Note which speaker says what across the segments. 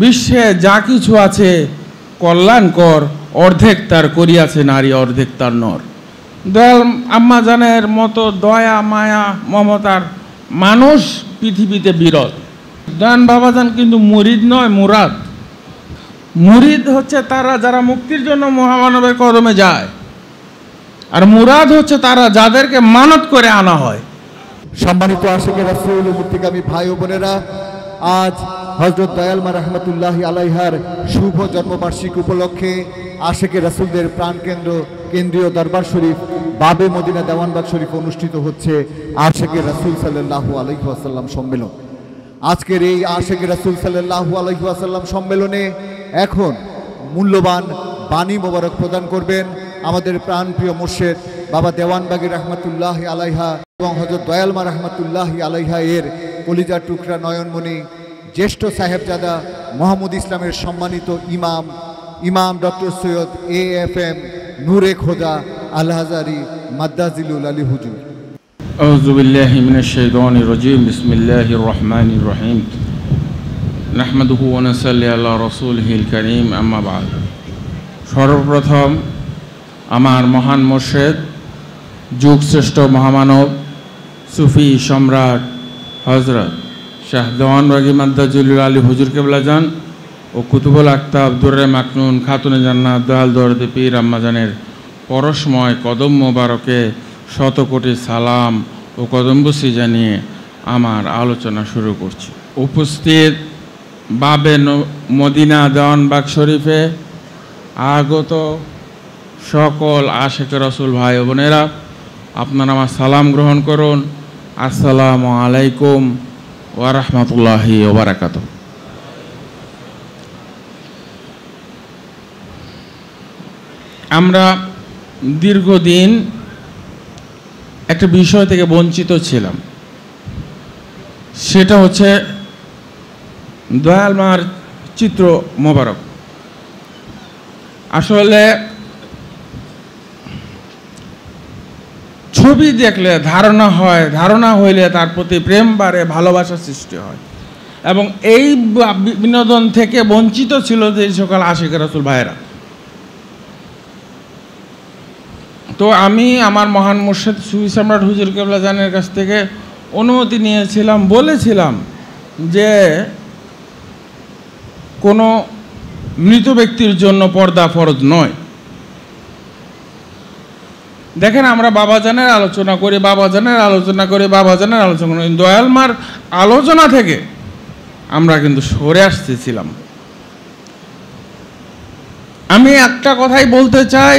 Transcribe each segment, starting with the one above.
Speaker 1: বিশ্বে যা কিছু আছে কল্যাণকর, অর্ধেক তার করিয়াছে নারী, অর্ধেক তার নর। দয়াল আম্মাজানের মতো দয়া মায়া মমতার মানুষ পৃথিবীতে বিরল। দয়াল বাবাজান কিন্তু মুরিদ নয়, মুরাদ। মুরিদ হচ্ছে তারা যারা মুক্তির জন্য মহামানবের কদমে যায়, আর মুরাদ হচ্ছে তারা যাদেরকে মানত করে আনা হয়।
Speaker 2: সম্মানিত আশিকে রাসূল মুক্তিকামী ভাই ও বোনেরা, আজ হযরত দয়াল মা রাহমাতুল্লাহি আলাইহার শুভ জন্মবার্ষিকী উপলক্ষে আশিকে রাসূলদের প্রাণকেন্দ্র কেন্দ্রীয় দরবার শরীফ বাবে মদিনা দেওয়ানবাগ শরীফ অনুষ্ঠিত হচ্ছে আশিকে রাসূল সাল্লাল্লাহু আলাইহি ওয়াসাল্লাম সম্মেলন। আজকের এই আশিকে রাসূল সাল্লাল্লাহু আলাইহি ওয়াসাল্লাম সম্মেলনে এখন মূল্যবান বাণী মোবারক প্রদান করবেন আমাদের প্রাণপ্রিয় মুর্শিদ বাবা দেওয়ানবাগী রাহমাতুল্লাহি আলাইহা এবং হযরত দয়াল মা রাহমাতুল্লাহি আলাইহা এর কলিজার টুকরা নয়নমণি জ্যেষ্ঠ সাহেবজাদা মোহাম্মদ ইসলামের সম্মানিত ইমাম ডক্টর সৈয়দ AFM নূরে খোদা আল হাজারি মাদ্দাজিলুল আলী হুজুর।
Speaker 1: আউযু বিল্লাহি মিনাশ শাইতানির রাজীম। বিসমিল্লাহির রহমানির রহিম। নাহমাদুহু ওয়া নুসাল্লি আলা রাসূলিহিল কারীম, আম্মা বা'দ। সর্বপ্রথম আমার মহান মুর্শিদ, যুগশ্রেষ্ঠ মহামানব, সুফি সম্রাট হযরত শাহ দেওয়ানবাগী মাদ্দাজিলুল আলী হুজুর কেবলাজান ও কুতুবুল আক্তাব দুররে মাকনুন খাতুনে জান্নাত দয়াল দরদি পীর আম্মাজানের পরশময় কদম মোবারকে শত কোটি সালাম ও কদমবুসি জানিয়ে আমার আলোচনা শুরু করছি। উপস্থিত বাবে মদিনা দেওয়ানবাগ শরীফে আগত সকল আশিকে রাসূল ভাই ও বোনেরা, আপনারা আমার সালাম গ্রহণ করুন। আসসালামু আলাইকুম ওয়া রাহমাতুল্লাহি ওয়া বারাকাতুহু। আমরা দীর্ঘদিন একটা বিষয় থেকে বঞ্চিত ছিলাম, সেটা হচ্ছে দয়াল মার চিত্র মোবারক। আসলে ছবি দেখলে ধারণা হয়, ধারণা হইলে তার প্রতি প্রেম বাড়ে, ভালোবাসা সৃষ্টি হয়, এবং এই বিনোদন থেকে বঞ্চিত ছিল যে সকল আশিকে রাসূল ভাইয়েরা। তো আমি আমার মহান মুর্শিদ সুফি সম্রাট হুজুর কেবলাজানের কাছ থেকে অনুমতি নিয়েছিলাম, বলেছিলাম যে কোনো মৃত ব্যক্তির জন্য পর্দা ফরজ নয়। দেখেন, আমরা বাবাজানের আলোচনা করি, বাবাজানের আলোচনা করি, বাবাজানের আলোচনা করি, দয়াল মার আলোচনা থেকে আমরা কিন্তু সরে আসতেছিলাম। আমি একটা কথাই বলতে চাই,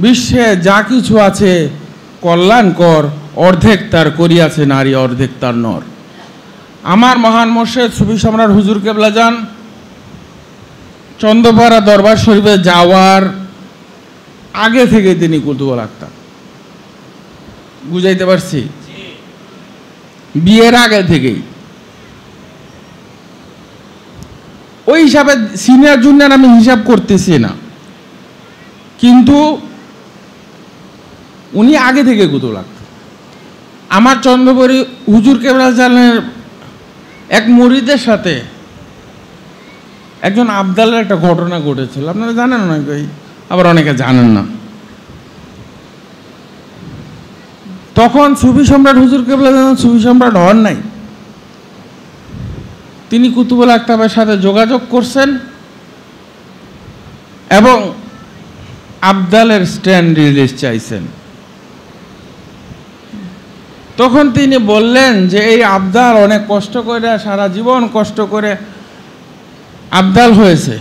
Speaker 1: বিশ্বে যা কিছু আছে কল্যাণকর, অর্ধেক তার করিয়াছে নারী, অর্ধেক তার নর। আমার মহান মুর্শিদ সুফি সম্রাট হুজুর কেবলাজান চন্দ্রপাড়া দরবার শরীফে যাওয়ার আগে থেকে তিনি কুতুবুল আক্তাব। বুঝাইতে পারছি? বিয়ের আগে থেকেই। ওই হিসাবে সিনিয়র জুনিয়র আমি হিসাব করতেছি না, কিন্তু উনি আগে থেকে কুতুবুল আক্তাব। আমার চন্দ্রপুরী হুজুর কেবলাজানের এক মুরিদের সাথে একজন আবদালের একটা ঘটনা ঘটেছিল, আপনারা জানেন অনেকেই, আবার অনেকে জানেন না। তখন সুফি সম্রাট হুজুর কেবলাজান সুফি সম্রাট হন নাই, তিনি কুতুবুল আক্তাবের সাথে যোগাযোগ করছেন এবং আবদালের স্ট্যান্ড রিলিজ চাইছেন। তখন তিনি বললেন যে এই আবদাল অনেক কষ্ট করে, সারা জীবন কষ্ট করে আবদাল হয়েছে,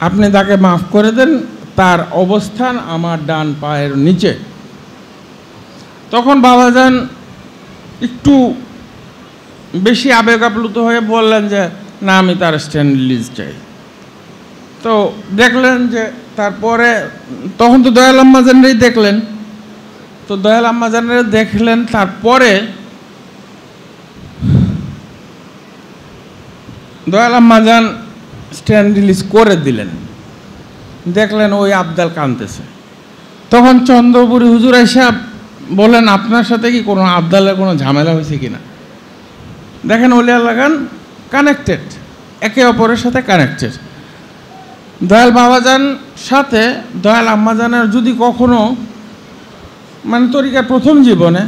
Speaker 1: আপনি তাকে মাফ করে দেন, তার অবস্থান আমার ডান পায়ের নিচে। তখন বাবাজান একটু বেশি আবেগ আপ্লুত হয়ে বললেন যে না, আমি তার স্ট্যান্ড রিলিজ চাই। তো দেখলেন যে তারপরে তখন তো দয়াল আম্মাজানেরই দেখলেন, তো দয়াল আম্মাজানের দেখলেন, তারপরে দয়াল আম্মাজান স্ট্যান্ড রিলিজ করে দিলেন। দেখলেন ওই আবদাল কাঁদতেছে। তখন চন্দ্রপুরী হুজুর সাহেব বলেন আপনার সাথে কি কোনো আবদালের কোনো ঝামেলা হয়েছে কিনা? দেখেন ওলি আল্লাহগান কানেক্টেড, একে অপরের সাথে কানেক্টেড। দয়াল বাবাজান সাথে দয়াল আম্মাজানের যদি কখনো মানে তরিকার প্রথম জীবনে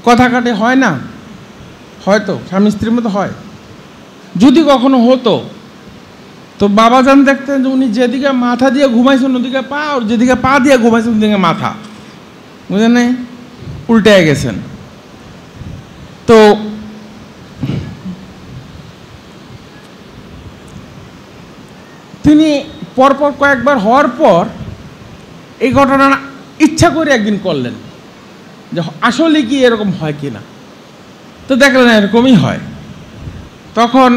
Speaker 1: কথা কাটে হয় না, হয়তো স্বামী স্ত্রীর মতো হয়, যদি কখনো হতো তো বাবাজান দেখতেন যে উনি যেদিকে মাথা দিয়ে ঘুমাইছেন ওদিকে পা, আর যেদিকে পা দিয়ে ঘুমাইছেন ওদিকে মাথা, বুঝলেন না, উল্টে গেছেন। তো তিনি পরপর কয়েকবার হওয়ার পর এই ঘটনা ইচ্ছা করে একদিন করলেন যে আসলে কি এরকম হয় কি না। তো দেখলেন এরকমই হয়। তখন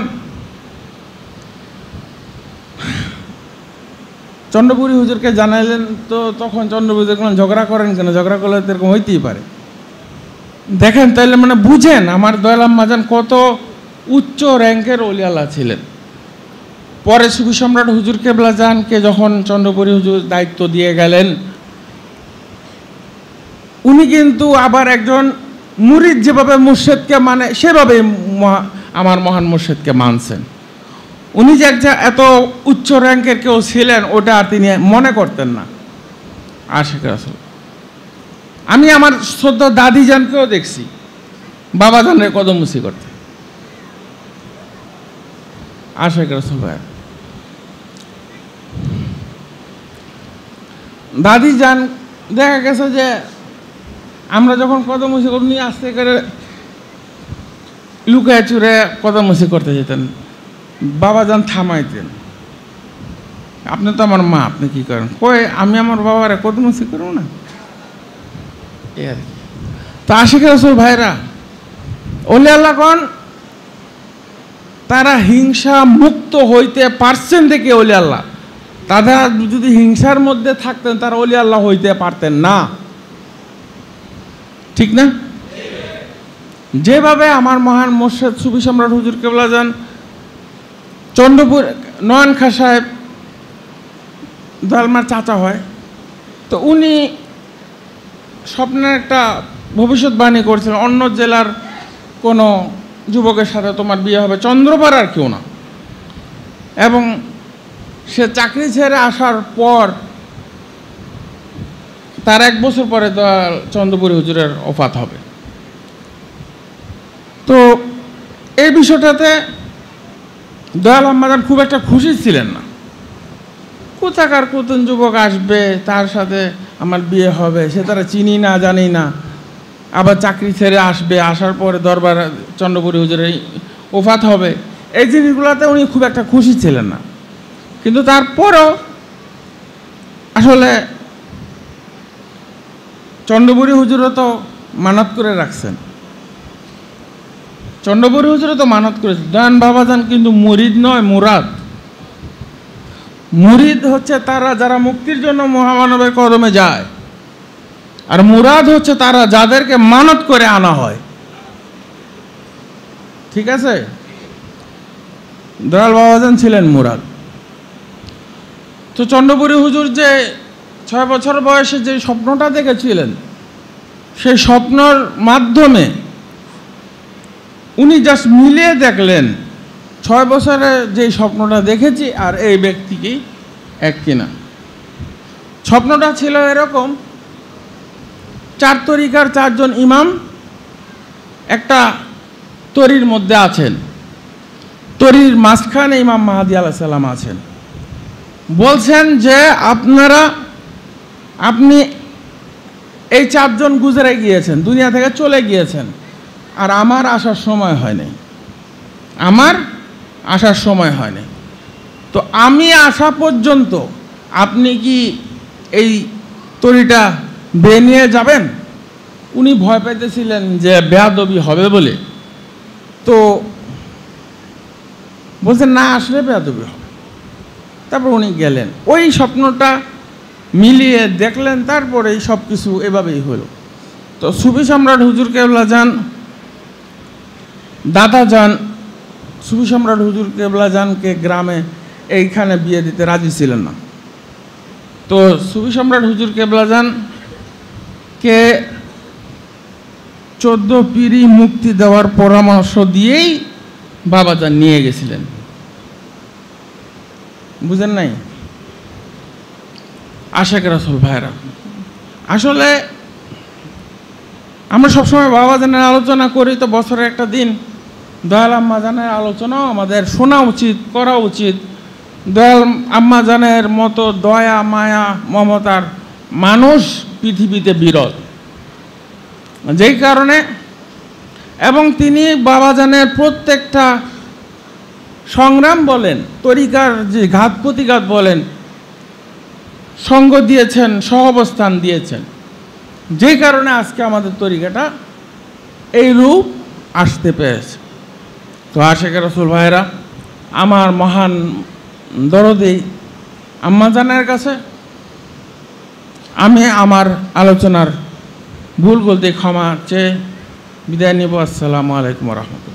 Speaker 1: চন্দ্রপুরী হুজুরকে জানাইলেন। তো তখন চন্দ্রপুরী হুজুর ঝগড়া করেন কেন, ঝগড়া করলে তো এরকম হইতেই পারে। দেখেন তাইলে মানে বুঝেন আমার দয়াল আম্মাজান কত উচ্চ র্যাঙ্কের ওলি আল্লাহ ছিলেন। পরে সুফি সম্রাট হুজুর কেবলা জানকে যখন চন্দ্রপুরী হুজুর দায়িত্ব দিয়ে গেলেন, উনি কিন্তু আবার একজন মুরিদ যেভাবে মুর্শেদকে মানে সেভাবে আমার মহান মুর্শেদকে মানছেন। উনি যে একটা এত উচ্চ র্যাঙ্কের কেউ ছিলেন ওটা আর তিনি মনে করতেন না। আশিক রাসূল, আমি আমার শ্রদ্ধা দাদিজানকেও দেখছি বাবাজানের কদমুসি করতে। আশিক রাসূল ভাই, দাদিজান দেখা গেছে যে আমরা যখন কদমুসি করি নিয়ে আস্তে করে লুকায় চুরে কদমুসি করতে যেতেন, বাবাজান থামাইতেন। আপনি তো আমার মা, আপনি কি করেন? কই আমি আমার বাবারে কদমুসি করবো না, এই আর কি। তো আশিক রাসূল ভাইরা, ওলি আল্লাহগণ তারা হিংসা মুক্ত হইতে পারছেন দেখে ওলি আল্লাহ। তারা যদি হিংসার মধ্যে থাকতেন তারা ওলি আল্লাহ হইতে পারতেন না, ঠিক না? যেভাবে আমার মহান মুর্শিদ সুফি সম্রাট হুজুর কেবলা যান চন্দ্রপুর নয়ন খাঁ সাহেব দয়ালমার চাচা হয়, তো উনি স্বপ্নের একটা ভবিষ্যৎবাণী করছিলেন অন্য জেলার কোনো যুবকের সাথে তোমার বিয়ে হবে, চন্দ্রপাড়ার কেউ না। এবং সে চাকরি ছেড়ে আসার পর তার 1 বছর পরে চন্দ্রপুরী হুজুরের ওফাত হবে। তো এই বিষয়টাতে দয়াল আম্মাজান খুব একটা খুশি ছিলেন না। কোথাকার কোন যুবক আসবে তার সাথে আমার বিয়ে হবে, সে তারা চিনি না জানি না, আবার চাকরি ছেড়ে আসবে, আসার পরে দরবার চন্দ্রপুরী হুজুরের ওফাত হবে, এই জিনিসগুলোতে উনি খুব একটা খুশি ছিলেন না। কিন্তু তারপরও আসলে চন্দ্রপুরী হুজুরও তো মানত করে রাখছেন, চন্দ্রপুরী হুজুরও তো মানত করেছে। দয়ান বাবাজান কিন্তু মুরিদ নয়, মুরাদ। মুরিদ হচ্ছে তারা যারা মুক্তির জন্য মহামানবের কদমে যায়, আর মুরাদ হচ্ছে তারা যাদেরকে মানত করে আনা হয়, ঠিক আছে? দয়াল বাবাজান ছিলেন মুরাদ। তো চন্দ্রপুরী হুজুর যে 6 বছর বয়সে যে স্বপ্নটা দেখেছিলেন, সেই স্বপ্নর মাধ্যমে উনি জাস্ট মিলিয়ে দেখলেন 6 বছরে যে স্বপ্নটা দেখেছি আর এই ব্যক্তিকেই এক কিনা। স্বপ্নটা ছিল এরকম, 4 তরিকার 4 জন ইমাম একটা তরির মধ্যে আছেন, তরির মাঝখানে ইমাম মাহাদি আলাইহিস সালাম আছেন। বলছেন যে আপনি এই 4 জন গুজরে গিয়েছেন, দুনিয়া থেকে চলে গিয়েছেন, আর আমার আসার সময় হয়নি, আমার আসার সময় হয়নি। তো আমি আসা পর্যন্ত আপনি কি এই তরিটা বেয়ে নিয়ে যাবেন? উনি ভয় পেতেছিলেন যে বেয়াদবি হবে বলে, তো বলছেন না আসলে বেয়াদবি হবে। তারপর উনি গেলেন, ওই স্বপ্নটা মিলিয়ে দেখলেন, তারপরে সব কিছু এভাবেই হলো। তো সুফি সম্রাট হুজুর কেবলা যান দাদা যান সুফি সম্রাট হুজুর কেবলা জানকে গ্রামে এইখানে বিয়ে দিতে রাজি ছিলেন না। তো সুফি সম্রাট হুজুর কেবলা যান কে 14 পীরই মুক্তি দেওয়ার পরামর্শ দিয়েই বাবাজান নিয়ে গেছিলেন। বুঝেন নাই? আশিক রাসূল ভাইরা, আসলে আমরা সবসময় বাবাজানের আলোচনা করি, তো বছরে একটা দিন দয়াল আম্মাজানের আলোচনাও আমাদের শোনা উচিত, করা উচিত। দয়াল আম্মাজানের মতো দয়া মায়া মমতার মানুষ পৃথিবীতে বিরল, যেই কারণে এবং তিনি বাবাজানের প্রত্যেকটা সংগ্রাম বলেন, তরিকার যে ঘাত প্রতিঘাত বলেন, সঙ্গ দিয়েছেন, সহাবস্থান দিয়েছেন, যেই কারণে আজকে আমাদের তরিকাটা এই রূপ আসতে পেরেছে। তো আশিক রাসূল ভাইরা, আমার মহান দরদি আম্মাজানের কাছে আমি আমার আলোচনার ভুল গলতি ক্ষমা চেয়ে বিদায় নিব। আসসালামু আলাইকুম ওয়া রাহমাতুল্লাহ।